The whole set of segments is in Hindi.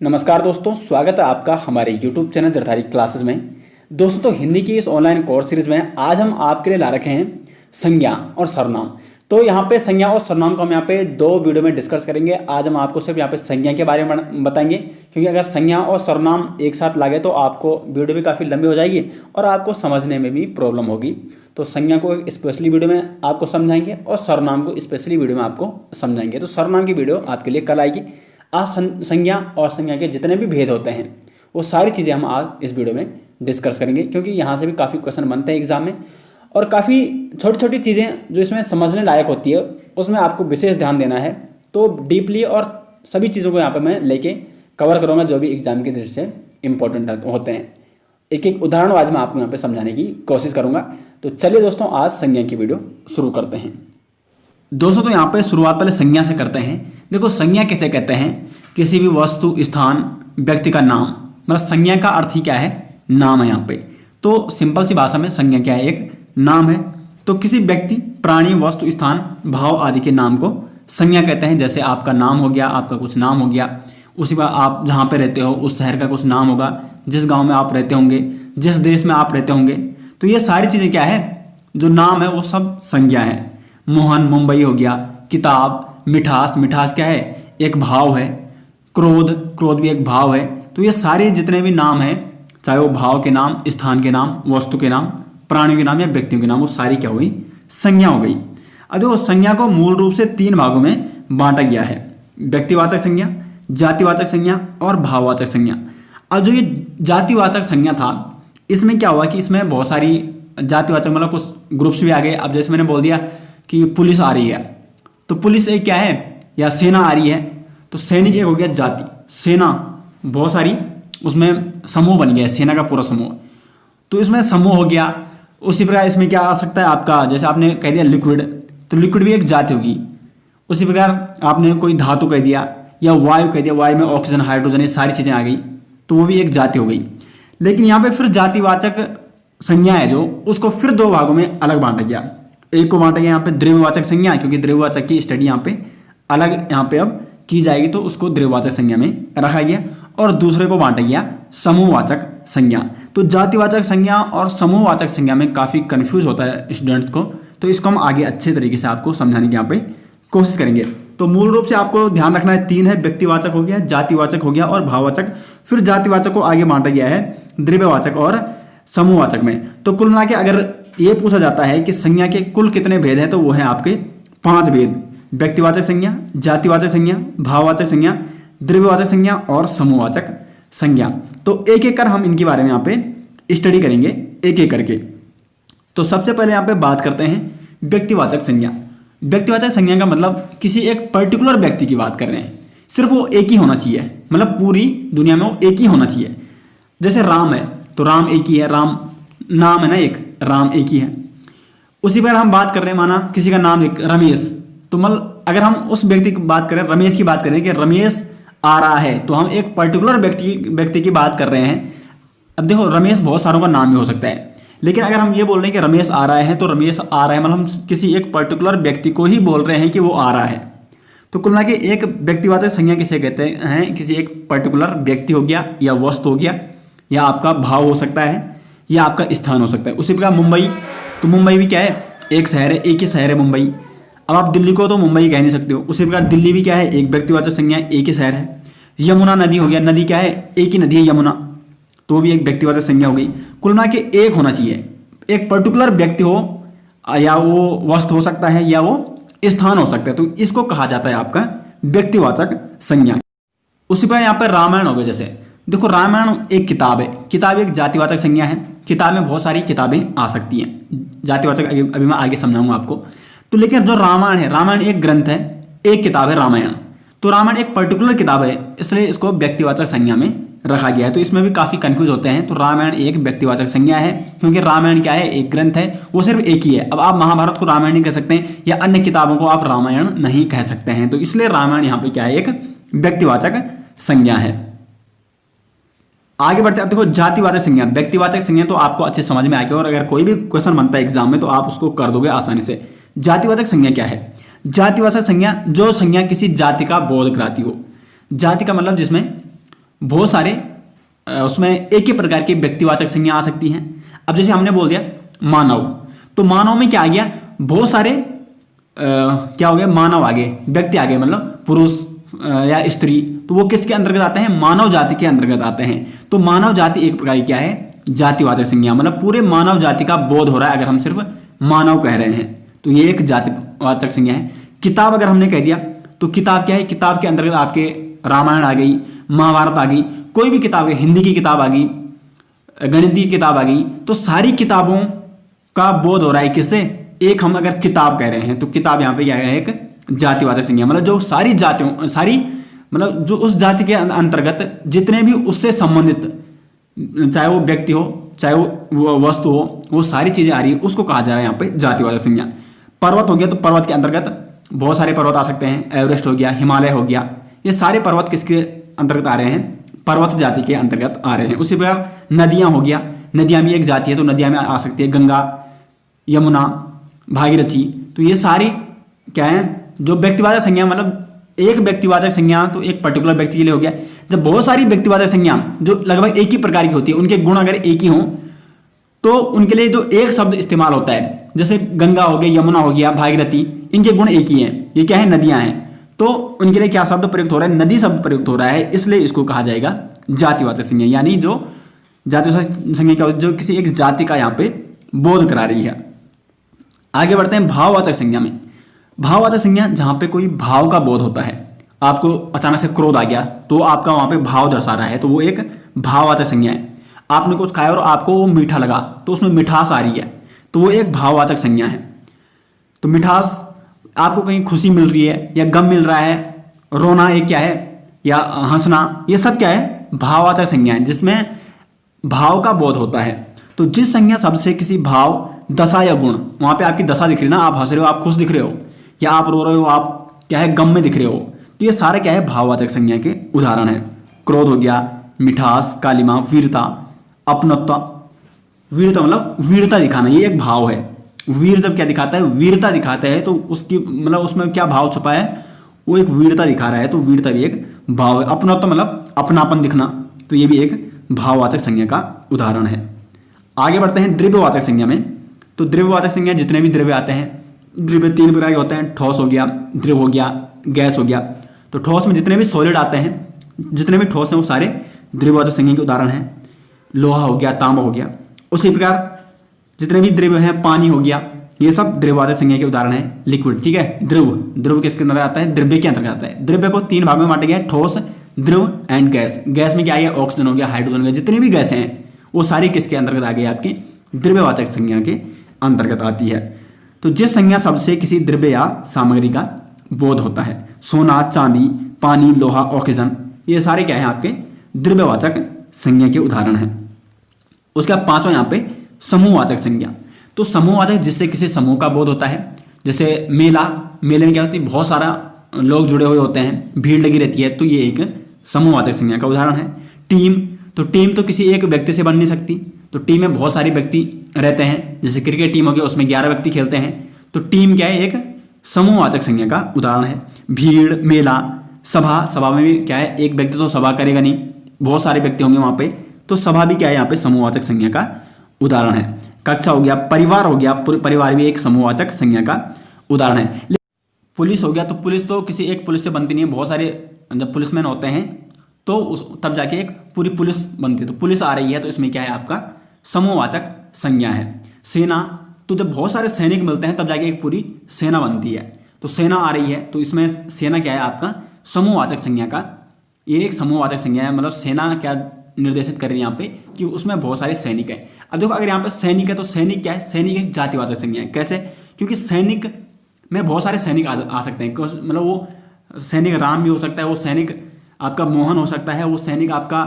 नमस्कार दोस्तों, स्वागत है आपका हमारे YouTube चैनल जरधारी क्लासेस में। दोस्तों तो हिंदी की इस ऑनलाइन कोर्स सीरीज में आज हम आपके लिए ला रखे हैं संज्ञा और सर्वनाम। तो यहाँ पे संज्ञा और सर्वनाम को हम यहाँ पे दो वीडियो में डिस्कस करेंगे। आज हम आपको सिर्फ यहाँ पे संज्ञा के बारे में बताएंगे, क्योंकि अगर संज्ञा और सर्वनाम एक साथ लागे तो आपको वीडियो भी काफ़ी लंबी हो जाएगी और आपको समझने में भी प्रॉब्लम होगी। तो संज्ञा को स्पेशली वीडियो में आपको समझाएंगे और सर्वनाम को स्पेशली वीडियो में आपको समझाएंगे। तो सर्वनाम की वीडियो आपके लिए कल आएगी। आज संज्ञा और संज्ञा के जितने भी भेद होते हैं वो सारी चीज़ें हम आज इस वीडियो में डिस्कस करेंगे, क्योंकि यहाँ से भी काफ़ी क्वेश्चन बनते हैं एग्जाम में और काफ़ी छोटी छोटी चीज़ें जो इसमें समझने लायक होती है उसमें आपको विशेष ध्यान देना है। तो डीपली और सभी चीज़ों को यहाँ पर मैं लेके कवर करूँगा जो भी एग्जाम की दृष्टि से इंपॉर्टेंट होते हैं। एक एक उदाहरण आज मैं आपको यहाँ पे समझाने की कोशिश करूँगा। तो चलिए दोस्तों, आज संज्ञा की वीडियो शुरू करते हैं। दोस्तों तो यहाँ पे शुरुआत पहले संज्ञा से करते हैं। देखो संज्ञा किसे कहते हैं? किसी भी वस्तु, स्थान, व्यक्ति का नाम। मतलब संज्ञा का अर्थ ही क्या है? नाम है यहाँ पे। तो सिंपल सी भाषा में संज्ञा क्या है? एक नाम है। तो किसी व्यक्ति, प्राणी, वस्तु, स्थान, भाव आदि के नाम को संज्ञा कहते हैं। जैसे आपका नाम हो गया, आपका कुछ नाम हो गया, उसी पर आप जहाँ पे रहते हो उस शहर का कुछ नाम होगा, जिस गाँव में आप रहते होंगे, जिस देश में आप रहते होंगे। तो ये सारी चीज़ें क्या है? जो नाम है वो सब संज्ञा है। मोहन मुंबई हो गया। किताब, मिठास, मिठास क्या है? एक भाव है। क्रोध, क्रोध भी एक भाव है। तो ये सारे जितने भी नाम हैं, चाहे वो भाव के नाम, स्थान के नाम, वस्तु के नाम, प्राणियों के नाम या व्यक्तियों के नाम, वो सारी क्या हुई? संज्ञा हो गई। अब देखो संज्ञा को मूल रूप से तीन भागों में बांटा गया है: व्यक्तिवाचक संज्ञा, जातिवाचक संज्ञा और भाववाचक संज्ञा। अब जो ये जातिवाचक संज्ञा था, इसमें क्या हुआ कि इसमें बहुत सारी जातिवाचक मतलब कुछ ग्रुप्स भी आ गए। अब जैसे मैंने बोल दिया कि पुलिस आ रही है, तो पुलिस एक क्या है? या सेना आ रही है, तो सैनिक एक हो गया जाति। सेना बहुत सारी, उसमें समूह बन गया, सेना का पूरा समूह। तो इसमें समूह हो गया। उसी प्रकार इसमें क्या आ सकता है आपका? जैसे आपने कह दिया लिक्विड, तो लिक्विड भी एक जाति होगी। उसी प्रकार आपने कोई धातु कह दिया या वायु कह दिया, वायु में ऑक्सीजन, हाइड्रोजन, ये सारी चीज़ें आ गई, तो वो भी एक जाति हो गई। लेकिन यहाँ पे फिर जातिवाचक संज्ञा है जो, उसको फिर दो भागों में अलग बांटा गया। एक को बांटा गया यहाँ पे द्रव्यवाचक संज्ञा, क्योंकि द्रव्यवाचक की स्टडी यहाँ पे अलग यहाँ पे अब की जाएगी, तो उसको द्रव्यवाचक संज्ञा में रखा गया। और दूसरे को बांटा गया समूहवाचक संज्ञा। तो जातिवाचक संज्ञा और समूहवाचक संज्ञा में काफ़ी कंफ्यूज होता है स्टूडेंट्स को, तो इसको हम आगे अच्छे तरीके से आपको समझाने की यहाँ पे कोशिश करेंगे। तो मूल रूप से आपको ध्यान रखना है, तीन है: व्यक्तिवाचक हो गया, जातिवाचक हो गया और भाववाचक। फिर जातिवाचक को आगे बांटा गया है द्रव्यवाचक और समूहवाचक में। तो कुल मिला के अगर ये पूछा जाता है कि संज्ञा के कुल कितने भेद हैं, तो वो है आपके 5 भेद: व्यक्तिवाचक संज्ञा, जातिवाचक संज्ञा, भाववाचक संज्ञा, द्रव्यवाचक संज्ञा और समूहवाचक संज्ञा। तो एक एक कर हम इनके बारे में यहाँ पे स्टडी करेंगे एक एक करके। तो सबसे पहले यहाँ पे बात करते हैं व्यक्तिवाचक संज्ञा। व्यक्तिवाचक संज्ञा का मतलब किसी एक पर्टिकुलर व्यक्ति की बात कर रहे हैं, सिर्फ वो एक ही होना चाहिए, मतलब पूरी दुनिया में वो एक ही होना चाहिए। जैसे राम है, तो राम एक ही है, राम नाम है ना एक, राम एक ही है। उसी पर हम बात कर रहे हैं, माना किसी का नाम एक रमेश, तो मतलब अगर हम उस व्यक्ति की बात करें, रमेश की बात करें कि रमेश आ रहा है, तो हम एक पर्टिकुलर व्यक्ति की बात कर रहे हैं। अब देखो रमेश बहुत सारों का नाम भी हो सकता है, लेकिन अगर हम ये बोल रहे हैं कि रमेश आ रहा है, तो रमेश आ रहा है मतलब हम किसी एक पर्टिकुलर व्यक्ति को ही बोल रहे हैं कि वो आ रहा है। तो कुल मिला के एक व्यक्तिवाचक संज्ञा किसे कहते हैं? किसी एक पर्टिकुलर व्यक्ति हो गया या वस्तु हो गया या आपका भाव हो सकता है या आपका स्थान हो सकता है। उसी प्रकार मुंबई, तो मुंबई भी क्या है? एक शहर है, एक ही शहर है मुंबई। अब आप दिल्ली को तो मुंबई कह नहीं सकते हो। उसी प्रकार दिल्ली भी क्या है? एक व्यक्तिवाचक संज्ञा, एक ही शहर है। यमुना नदी हो गया, नदी क्या है? एक ही नदी है यमुना, तो भी एक व्यक्तिवाचक संज्ञा हो गई। कुल मिला के एक होना चाहिए, एक पर्टिकुलर व्यक्ति हो या वो वस्तु हो सकता है या वो स्थान हो सकता है, तो इसको कहा जाता है आपका व्यक्तिवाचक संज्ञा। उसी प्रकार यहाँ पर रामायण हो गया। जैसे देखो रामायण एक किताब है, किताब एक जातिवाचक संज्ञा है। किताब में बहुत सारी किताबें आ सकती हैं, जातिवाचक अभी मैं आगे समझाऊंगा आपको। तो लेकिन जो रामायण है, रामायण एक ग्रंथ है, एक किताब है रामायण। तो रामायण एक पर्टिकुलर किताब है, इसलिए इसको व्यक्तिवाचक संज्ञा में रखा गया है। तो इसमें भी काफ़ी कंफ्यूज होते हैं। तो रामायण एक व्यक्तिवाचक संज्ञा है, क्योंकि रामायण क्या है? एक ग्रंथ है, वो सिर्फ एक ही है। अब आप महाभारत को रामायण नहीं कह सकते हैं या अन्य किताबों को आप रामायण नहीं कह सकते हैं, तो इसलिए रामायण यहाँ पे क्या है? एक व्यक्तिवाचक संज्ञा है। आगे बढ़ते हैं। अब देखो जातिवाचक संज्ञा, व्यक्तिवाचक संज्ञा तो आपको अच्छे समझ में आएगी और अगर कोई भी क्वेश्चन बनता है एग्जाम में तो आप उसको कर दोगे आसानी से। जातिवाचक संज्ञा क्या है? जातिवाचक संज्ञा जो संज्ञा किसी जाति का बोध कराती हो। जाति का मतलब जिसमें बहुत सारे उसमें एक ही प्रकार की व्यक्तिवाचक संज्ञा आ सकती हैं। अब जैसे हमने बोल दिया मानव, तो मानव में क्या आ गया, बहुत सारे क्या हो गया, मानव आगे, व्यक्ति आगे, मतलब पुरुष या स्त्री, तो वो किसके अंतर्गत आते हैं, मानव जाति के अंतर्गत आते हैं। तो मानव जाति एक प्रकार की क्या है, जातिवाचक संज्ञा, मतलब पूरे मानव जाति का बोध हो रहा है अगर हम सिर्फ मानव कह रहे हैं तो ये एक जातिवाचक संज्ञा है। किताब अगर हमने कह दिया तो किताब क्या है, किताब के अंतर्गत आपके रामायण आ गई, महाभारत आ गई, कोई भी किताब है, हिंदी की किताब आ गई, गणित की किताब आ गई, तो सारी किताबों का बोध हो रहा है किससे, एक हम अगर किताब कह रहे हैं तो किताब यहाँ पे क्या है, एक जातिवाचक संज्ञा, मतलब जो सारी जातियों, सारी मतलब जो उस जाति के अंतर्गत जितने भी उससे संबंधित, चाहे वो व्यक्ति हो चाहे वो वस्तु हो, वो सारी चीजें आ रही है, उसको कहा जा रहा है यहाँ पे जातिवाचक संज्ञा। पर्वत हो गया तो पर्वत के अंतर्गत बहुत सारे पर्वत आ सकते हैं, एवरेस्ट हो गया, हिमालय हो गया, ये सारे पर्वत किसके अंतर्गत आ रहे हैं, पर्वत जाति के अंतर्गत आ रहे हैं। उसी प्रकार नदियां हो गया, नदियां भी एक जाति है तो नदियां में आ सकती है, गंगा, यमुना, भागीरथी, तो ये सारी क्या है, जो व्यक्तिवाचक संज्ञा, मतलब एक व्यक्तिवाचक संज्ञा तो एक पर्टिकुलर व्यक्ति के लिए हो गया। जब बहुत सारी व्यक्तिवाचक संज्ञा जो लगभग एक ही प्रकार की होती है, उनके गुण अगर एक ही हों तो उनके लिए जो एक शब्द इस्तेमाल होता है, जैसे गंगा हो गई, यमुना हो गया, भागीरथी, इनके गुण एक ही हैं, ये क्या है, नदियां हैं, तो उनके लिए क्या शब्द प्रयुक्त हो रहा है, नदी शब्द प्रयुक्त हो रहा है, इसलिए इसको कहा जाएगा जातिवाचक संज्ञा, यानी जो जातिवाचक संज्ञा क्या होती है, जो किसी एक जाति का यहाँ पे बोध करा रही है। आगे बढ़ते हैं भाववाचक संज्ञा में। भाववाचक संज्ञा जहाँ पे कोई भाव का बोध होता है, आपको अचानक से क्रोध आ गया तो आपका वहाँ पे भाव दर्शा रहा है, तो वो एक भाववाचक संज्ञा है। आपने कुछ खाया और आपको वो मीठा लगा तो उसमें मिठास आ रही है, तो वो एक भाववाचक संज्ञा है। तो मिठास, आपको कहीं खुशी मिल रही है या गम मिल रहा है, रोना एक क्या है, या हंसना, ये सब क्या है, भाववाचक संज्ञा है जिसमें भाव का बोध होता है। तो जिस संज्ञा शब्द से किसी भाव, दशा या गुण, वहां पे आपकी दशा दिख रही है ना, आप हंस रहे हो, आप खुश दिख रहे हो, या आप रो रहे हो, आप क्या है, गम में दिख रहे हो, तो ये सारे क्या है, भाववाचक संज्ञा के उदाहरण है। क्रोध हो गया, मिठास, कालिमा, वीरता, अपनत्व, वीरता मतलब वीरता दिखाना, ये एक भाव है। वीर जब क्या दिखाता है, वीरता दिखाता है, तो उसकी मतलब उसमें क्या भाव छुपा है, वो एक वीरता दिखा रहा है, तो वीरता भी एक भाव है। अपनत्व मतलब अपनापन दिखना, तो ये भी एक भाववाचक संज्ञा का उदाहरण है। आगे बढ़ते हैं द्रव्यवाचक संज्ञा में। तो द्रव्यवाचक संज्ञा जितने भी द्रव्य आते हैं, द्रव्य तीन प्रकार के होते हैं, ठोस हो गया, द्रव हो गया, गैस हो गया। तो ठोस में जितने भी सॉलिड आते हैं, जितने भी ठोस हैं वो सारे द्रव्यवाचक संज्ञा के उदाहरण हैं। लोहा हो गया, तांबा हो गया। उसी प्रकार जितने भी द्रव्य हैं, पानी हो गया, ये सब द्रव्यवाचक संज्ञा के उदाहरण है। लिक्विड, ठीक है, द्रव, द्रव किसके अंदर आता है, द्रव्य के अंतर्गत आता है। द्रव्य को तीन भागों में बांटा गया है, ठोस, द्रव एंड गैस। गैस में क्या आ गया, ऑक्सीजन हो गया, हाइड्रोजन हो गया, जितनी भी गैसें हैं वो सारी किसके अंतर्गत आ गई, आपकी द्रव्यवाचक संज्ञा के अंतर्गत आती है। तो जिस संज्ञा शब्द से किसी द्रव्य या सामग्री का बोध होता है, सोना, चांदी, पानी, लोहा, ऑक्सीजन, ये सारे क्या है, आपके द्रव्यवाचक संज्ञा के उदाहरण हैं। उसका पांचवा यहाँ पे समूहवाचक संज्ञा। तो समूहवाचक जिससे किसी समूह का बोध होता है, जैसे मेला, मेले में क्या होती है, बहुत सारा लोग जुड़े हुए होते हैं, भीड़ लगी रहती है, तो ये एक समूहवाचक संज्ञा का उदाहरण है। टीम, तो टीम तो किसी एक व्यक्ति से बन नहीं सकती, तो टीम में बहुत सारे व्यक्ति रहते हैं, जैसे क्रिकेट टीम हो गया, उसमें 11 व्यक्ति खेलते हैं, तो टीम क्या है, एक समूहवाचक संज्ञा का उदाहरण है। भीड़, मेला, सभा, सभा में भी क्या है, एक व्यक्ति तो सभा करेगा नहीं, बहुत सारे व्यक्ति होंगे वहां पे, तो सभा भी क्या है, यहाँ पे समूहवाचक संज्ञा का उदाहरण है। कक्षा हो गया, परिवार हो गया, परिवार भी एक समूहवाचक संज्ञा का उदाहरण है। पुलिस हो गया, तो पुलिस तो किसी एक पुलिस से बनती नहीं है, बहुत सारे जब पुलिसमैन होते हैं तो तब जाके एक पूरी पुलिस बनती है। तो पुलिस आ रही है तो इसमें क्या है, आपका समूहवाचक संज्ञा है। सेना, तो जब बहुत सारे सैनिक मिलते हैं तब जाके एक पूरी सेना बनती है, तो सेना आ रही है, तो इसमें सेना क्या है, आपका समूहवाचक संज्ञा का, ये एक समूहवाचक संज्ञा है। मतलब सेना क्या निर्देशित कर रही है यहाँ पे, कि उसमें बहुत सारे सैनिक हैं। अब देखो, अगर यहाँ पे सैनिक है तो सैनिक क्या है, सैनिक एक जातिवाचक संज्ञा है। कैसे, क्योंकि सैनिक में बहुत सारे सैनिक आ सकते हैं, मतलब वो सैनिक राम भी हो सकता है, वो सैनिक आपका मोहन हो सकता है, वो सैनिक आपका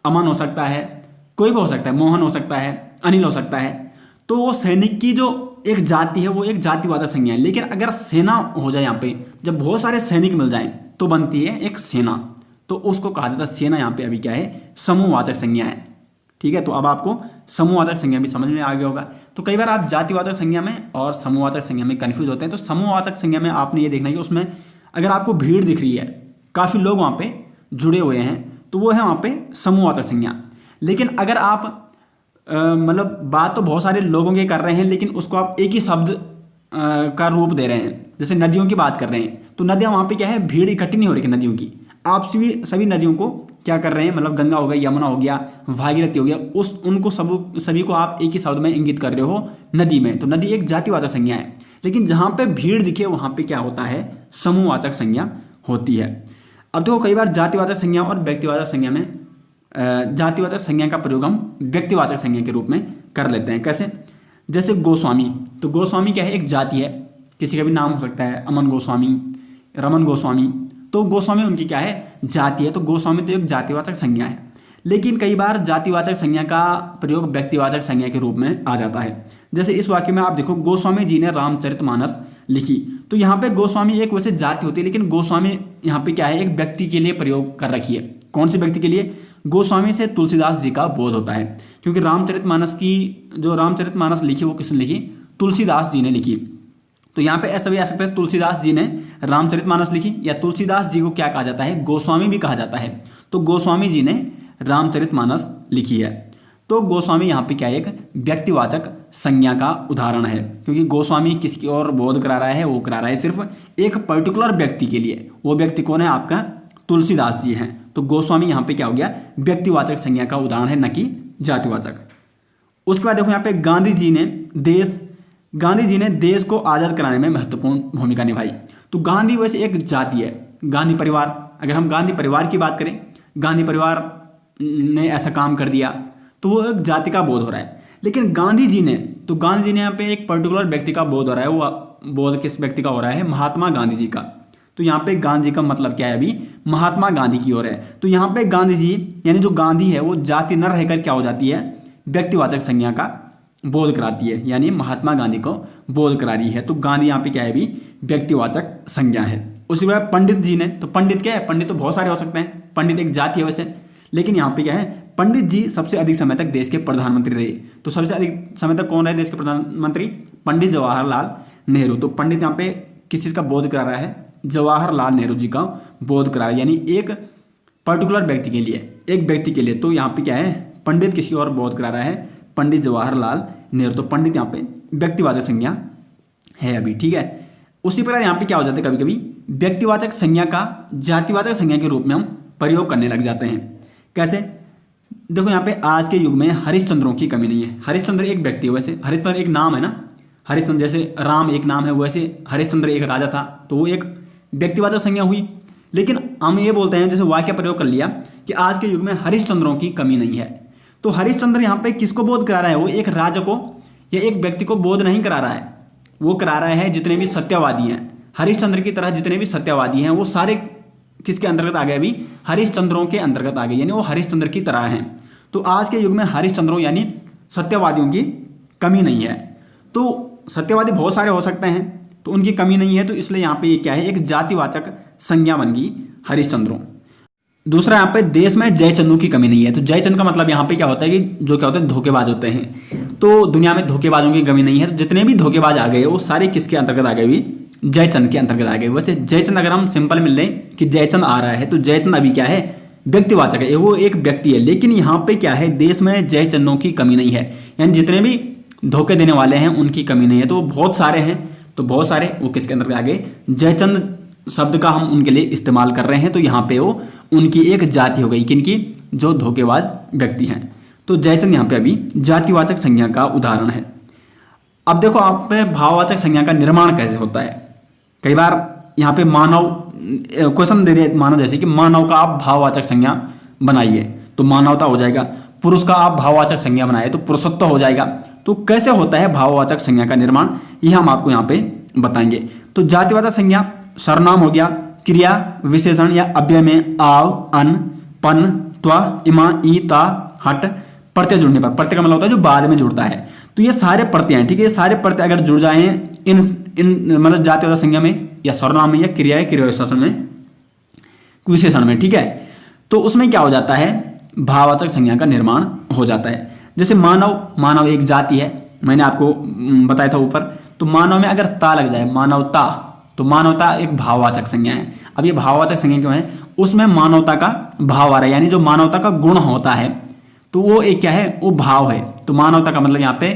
अमन हो सकता है, कोई भी हो सकता है, मोहन हो सकता है, अनिल हो सकता है। तो वो सैनिक की जो एक जाति है वो एक जातिवाचक संज्ञा है। लेकिन अगर सेना हो जाए यहाँ पे, जब बहुत सारे सैनिक मिल जाएं तो बनती है एक सेना, तो उसको कहा जाता है सेना। यहाँ पे अभी क्या है, समूहवाचक संज्ञा है। ठीक है, तो अब आपको समूहवाचक संज्ञा भी समझ में आ गया होगा। तो कई बार आप जातिवाचक संज्ञा में और समूहवाचक संज्ञा में कंफ्यूज होते हैं। तो समूहवाचक संज्ञा में आपने ये देखना है कि उसमें अगर आपको भीड़ दिख रही है, काफ़ी लोग वहाँ पे जुड़े हुए हैं, तो वो है वहाँ पे समूहवाचक संज्ञा। लेकिन अगर आप मतलब बात तो बहुत सारे लोगों के कर रहे हैं, लेकिन उसको आप एक ही शब्द का रूप दे रहे हैं, जैसे नदियों की बात कर रहे हैं, तो नदियाँ वहाँ पे क्या है, भीड़ इकट्ठी नहीं हो रही है नदियों की, आप सभी नदियों को क्या कर रहे हैं, मतलब गंगा हो गया, यमुना हो गया, भागीरथी हो गया, उनको सभी को आप एक ही शब्द में इंगित कर रहे हो नदी में, तो नदी एक जातिवाचक संज्ञा है। लेकिन जहाँ पे भीड़ दिखे वहाँ पे क्या होता है, समूहवाचक संज्ञा होती है। अब देखो कई बार जातिवाचक संज्ञा और व्यक्तिवाचक संज्ञा में जातिवाचक संज्ञा का प्रयोग हम व्यक्तिवाचक संज्ञा के रूप में कर लेते हैं। कैसे, जैसे गोस्वामी, तो गोस्वामी क्या है, एक जाति है, किसी का भी नाम हो सकता है, अमन गोस्वामी, रमन गोस्वामी, तो गोस्वामी उनकी क्या है, जाति है, तो गोस्वामी तो एक जातिवाचक संज्ञा है। लेकिन कई बार जातिवाचक संज्ञा का प्रयोग व्यक्तिवाचक संज्ञा के रूप में आ जाता है। जैसे इस वाक्य में आप देखो, गोस्वामी जी ने रामचरितमानस लिखी, तो यहाँ पे गोस्वामी एक वैसे जाति होती है, लेकिन गोस्वामी यहाँ पे क्या है, एक व्यक्ति के लिए प्रयोग कर रखी है। कौन से व्यक्ति के लिए, गोस्वामी से तुलसीदास जी का बोध होता है, क्योंकि रामचरितमानस लिखी वो किसने लिखी, तुलसीदास जी ने लिखी। तो यहाँ पे ऐसा भी आ सकता है, तुलसीदास जी ने रामचरितमानस लिखी, या तुलसीदास जी को क्या कहा जाता है, गोस्वामी भी कहा जाता है, तो गोस्वामी जी ने रामचरितमानस लिखी है। तो गोस्वामी यहाँ पे क्या है, एक व्यक्तिवाचक संज्ञा का उदाहरण है, क्योंकि गोस्वामी किसकी ओर बोध करा रहा है, वो करा रहा है सिर्फ एक पर्टिकुलर व्यक्ति के लिए। वो व्यक्ति कौन है, आपका तुलसीदास जी हैं। तो गोस्वामी यहाँ पे क्या हो गया, व्यक्तिवाचक संज्ञा का उदाहरण है, न कि जातिवाचक। उसके बाद देखो यहाँ पे गांधी जी ने देश को आज़ाद कराने में महत्वपूर्ण भूमिका निभाई। तो गांधी वैसे एक जाति है, गांधी परिवार, अगर हम गांधी परिवार की बात करें, गांधी परिवार ने ऐसा काम कर दिया, तो वो एक जाति का बोध हो रहा है। लेकिन गांधी जी ने यहाँ पे एक पर्टिकुलर व्यक्ति का बोध हो रहा है, वो बोध किस व्यक्ति का हो रहा है, महात्मा गांधी जी का। तो यहाँ पे गांधी का मतलब क्या है, अभी महात्मा गांधी की ओर है। तो यहाँ पे गांधी जी यानी जो गांधी है वो जाति न रहकर क्या हो जाती है, व्यक्तिवाचक संज्ञा का बोध कराती है, यानी महात्मा गांधी को बोध करा रही है। तो गांधी यहाँ पे क्या है, अभी व्यक्तिवाचक संज्ञा है। उसी प्रकार पंडित जी ने, तो पंडित क्या है, पंडित तो बहुत सारे हो सकते हैं, पंडित एक जाति है वैसे, लेकिन यहाँ पे क्या है, पंडित जी सबसे अधिक समय तक देश के प्रधानमंत्री रहे। तो सबसे अधिक समय तक कौन रहे देश के प्रधानमंत्री, पंडित जवाहरलाल नेहरू। तो पंडित यहाँ पे किस चीज़ का बोध करा रहा है, जवाहरलाल नेहरू जी का बोध करा रहा है, यानी एक पर्टिकुलर व्यक्ति के लिए, एक व्यक्ति के लिए। तो यहाँ पे क्या है, पंडित किसकी ओर बोध करा रहा है, पंडित जवाहरलाल नेहरू। तो पंडित यहाँ पे व्यक्तिवाचक संज्ञा है अभी, ठीक है। उसी प्रकार यहाँ पे क्या हो जाता है, कभी कभी व्यक्तिवाचक संज्ञा का जातिवाचक संज्ञा के रूप में हम प्रयोग करने लग जाते हैं। कैसे, देखो यहाँ पे आज के युग में हरिश्चंद्रों की कमी नहीं है। हरिश्चंद्र एक व्यक्ति है, वैसे हरिश्चंद्र एक नाम है ना, हरिश्चंद्र जैसे राम एक नाम है, वैसे हरिश्चंद्र एक राजा था, तो वो एक व्यक्तिवाचक संज्ञा हुई। लेकिन हम ये बोलते हैं, जैसे वाक्य प्रयोग कर लिया कि आज के युग में हरिश्चंद्रों की कमी नहीं है। तो हरिश्चंद्र यहाँ पे किसको बोध करा रहा है, वो एक राजा को या एक व्यक्ति को बोध नहीं करा रहा है, वो करा रहा है जितने भी सत्यवादी हैं, हरिश्चंद्र की तरह जितने भी सत्यवादी हैं, वो सारे किसके अंतर्गत आ गए, अभी हरिश्चंद्रों के अंतर्गत आ गए, यानी वो हरिश्चंद्र की तरह हैं। तो आज के युग में हरिश्चंद्रों यानी सत्यवादियों की कमी नहीं है। तो सत्यवादी बहुत सारे हो सकते हैं, तो उनकी कमी नहीं है, तो इसलिए यहाँ पे ये क्या है, एक जातिवाचक संज्ञा बन गई हरिश्चंद्रों। दूसरा यहाँ पे देश में जयचंदों की कमी नहीं है। तो जयचंद का मतलब यहाँ पे क्या होता है कि जो क्या होता है, धोखेबाज होते हैं। तो दुनिया में धोखेबाजों की कमी नहीं है। तो जितने भी धोखेबाज आ गए वो सारे किसके अंतर्गत आ गए, भी जयचंद के अंतर्गत आ गए। वैसे जयचंद अगर हम सिंपल मिल लें कि जयचंद आ रहा है, तो जयचंद अभी क्या है, व्यक्तिवाचक है, वो एक व्यक्ति है। लेकिन यहाँ पे क्या है, देश में जयचंदों की कमी नहीं है, यानी जितने भी धोखे देने वाले हैं उनकी कमी नहीं है। तो बहुत सारे हैं, तो बहुत सारे वो किसके अंतर्गत आ गए, जयचंद शब्द का हम उनके लिए इस्तेमाल कर रहे हैं। तो यहाँ पे वो उनकी एक जाति हो गई, किनकी, जो धोखेबाज व्यक्ति हैं। तो जयचंद यहाँ पे अभी जातिवाचक संज्ञा का उदाहरण है। अब देखो आप पे भाववाचक संज्ञा का निर्माण कैसे होता है। कई बार यहाँ पे मानव क्वेश्चन दे दिया, मानव जैसे कि मानव का आप भाववाचक संज्ञा बनाइए, तो मानवता हो जाएगा। पुरुष का आप भाववाचक संज्ञा बनाए तो पुरुषत्व हो जाएगा। तो कैसे होता है भाववाचक संज्ञा का निर्माण, यह हम आपको यहाँ पे बताएंगे। तो जातिवाचक संज्ञा सर्वनाम हो गया, क्रिया विशेषण या अव्यय में आव, अन, पन, त्व, इमा, ई, ता, हट प्रत्यय जुड़ने पर, प्रत्यय का मतलब होता है जो बाद में जुड़ता है। तो ये सारे प्रत्यय हैं, ठीक है। ये सारे प्रत्यय अगर जुड़ जाए इन मतलब जातिवाचक संज्ञा में या सर्वनाम में या क्रिया विशेषण में, विशेषण में, ठीक है, तो उसमें क्या हो जाता है, भाववाचक संज्ञा का निर्माण हो जाता है। जैसे मानव एक जाति है, मैंने आपको बताया था ऊपर। तो मानव में अगर ता लग जाए, मानवता, तो मानवता एक भाववाचक संज्ञा है। अब ये भाववाचक संज्ञा क्यों है, उसमें मानवता का भाव आ रहा है, यानी जो मानवता का गुण होता है तो वो एक क्या है, वो भाव है। तो मानवता का मतलब यहाँ पे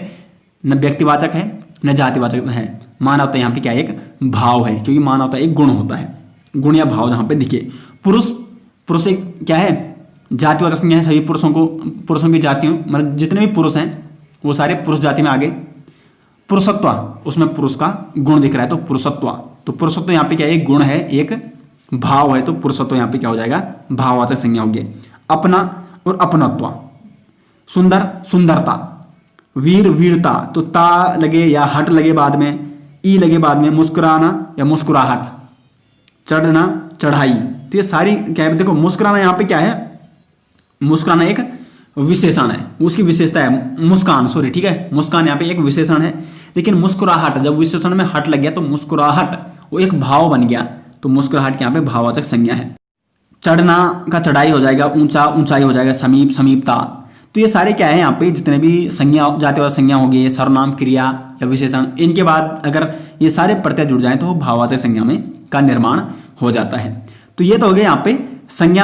न व्यक्तिवाचक है न जातिवाचक है, मानवता यहाँ पे क्या है, एक भाव है, क्योंकि मानवता एक गुण होता है, गुण या भाव जहाँ पे दिखे। पुरुष, पुरुष एक क्या है, जातिवाचक संज्ञा है, सभी पुरुषों की जातियों, मतलब जितने भी पुरुष हैं वो सारे पुरुष जाति में आ गए। पुरुषत्व, उसमें पुरुष का गुण दिख रहा है, तो पुरुषत्व, तो पुरुषत्व यहाँ पे क्या है, एक गुण है, एक भाव है, तो पुरुषत्व यहाँ पे क्या हो जाएगा, भाववाचक संज्ञा होगी। अपना और अपनत्व, सुंदर सुंदरता, वीर वीरता, तो ता लगे या हट लगे बाद में, ई लगे बाद में, मुस्कुराना या मुस्कुराहट, चढ़ना चढ़ाई, तो ये सारी क्या है, देखो मुस्कुराना यहाँ पे क्या है, मुस्कुराना एक विशेषण है, उसकी विशेषता है मुस्कान, सॉरी ठीक है, मुस्कान यहाँ पे एक विशेषण है। लेकिन मुस्कुराहट, जब विशेषण में हट लग गया तो मुस्कुराहट वो एक भाव बन गया, तो मुस्कुराहट यहाँ पे भाववाचक संज्ञा है। चढ़ना का चढ़ाई हो जाएगा, ऊंचा ऊंचाई हो जाएगा, समीप समीपता, तो ये सारे क्या है यहाँ पे जितने भी संज्ञा, जातिवाचक संज्ञा हो गई, सर्वनाम, क्रिया या विशेषण, इनके बाद अगर ये सारे प्रत्यय जुड़ जाए तो भाववाचक संज्ञा में का निर्माण हो जाता है। तो ये तो हो गया यहाँ पे संज्ञा